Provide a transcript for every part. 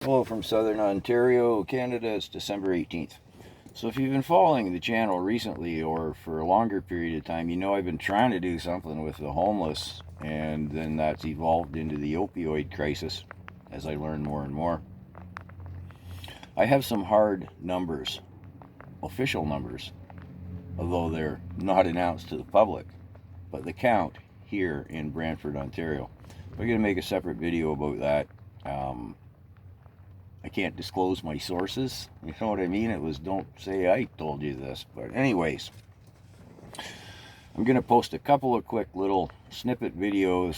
Hello from Southern Ontario, Canada. It's December 18th. So if you've been following the channel recently or for a longer period of time, you know I've been trying to do something with the homeless, and then that's evolved into the opioid crisis as I learn more and more. I have some hard numbers, official numbers, although they're not announced to the public, but the count here in Brantford, Ontario. We're going to make a separate video about that. I can't disclose my sources. You know what I mean? It was, don't say I told you this. But anyways, I'm going to post a couple of quick little snippet videos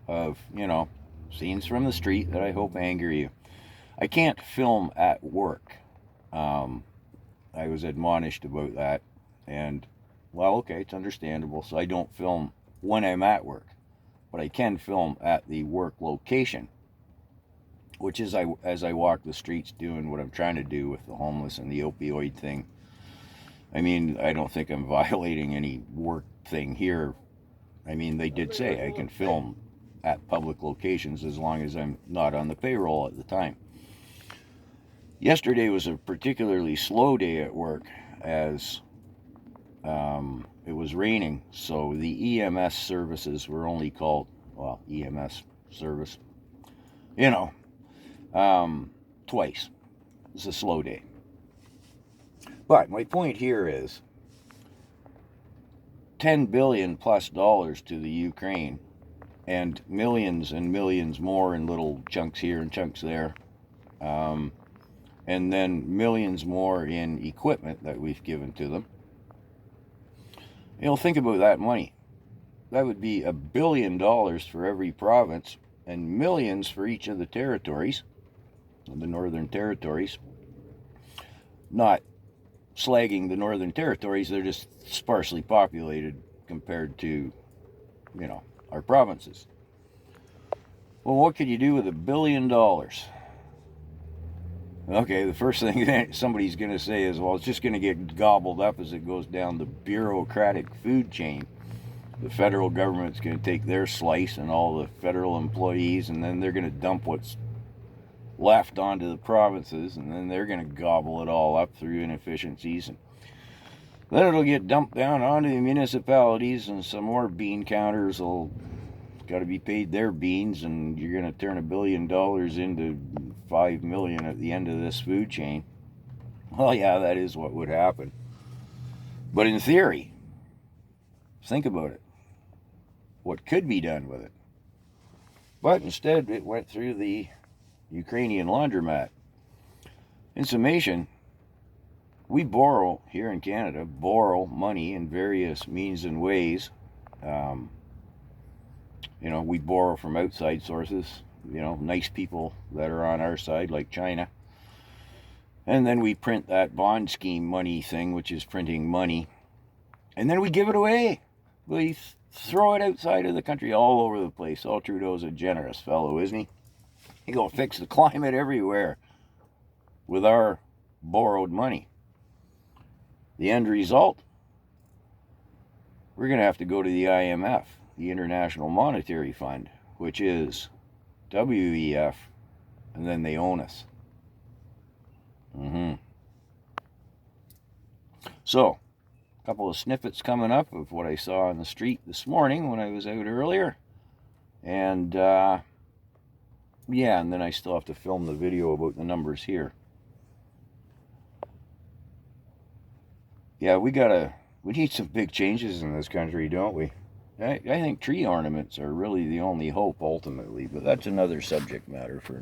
of, scenes from the street that I hope anger you. I can't film at work. I was admonished about that. And, well, okay, it's understandable. So I don't film when I'm at work. But I can film at the work location, which is as I walk the streets doing what I'm trying to do with the homeless and the opioid thing. I mean, I don't think I'm violating any work thing here. I mean, they did say I can film at public locations as long as I'm not on the payroll at the time. Yesterday was a particularly slow day at work as it was raining, so the EMS services were only called, well, EMS service, twice. It's a slow day. But my point here is $10 billion plus to the Ukraine, and millions more in little chunks here and chunks there, and then millions more in equipment that we've given to them. Think about that money. That would be $1 billion for every province and millions for each of the territories, the Northern Territories. Not slagging the Northern Territories, they're just sparsely populated compared to, our provinces. Well, what could you do with $1 billion? Okay, the first thing that somebody's going to say is, well, it's just going to get gobbled up as it goes down the bureaucratic food chain. The federal government's going to take their slice and all the federal employees, and then they're going to dump what's left onto the provinces, and then they're going to gobble it all up through inefficiencies. And then it'll get dumped down onto the municipalities, and some more bean counters will got to be paid their beans, and you're going to turn $1 billion into $5 million at the end of this food chain. Well, yeah, that is what would happen. But in theory, think about it. What could be done with it? But instead, it went through the Ukrainian laundromat. In summation, we borrow here in Canada, borrow money in various means and ways. We borrow from outside sources, nice people that are on our side, like China. And then we print that bond scheme money thing, which is printing money. And then we give it away. We throw it outside of the country all over the place. Oh, Trudeau's a generous fellow, isn't he? He gonna fix the climate everywhere with our borrowed money. The end result, we're going to have to go to the IMF, the International Monetary Fund, which is WEF, and then they own us. So, a couple of snippets coming up of what I saw on the street this morning when I was out earlier. And, and then I still have to film the video about the numbers here. Yeah, we need some big changes in this country, don't we? I think tree ornaments are really the only hope ultimately, but that's another subject matter for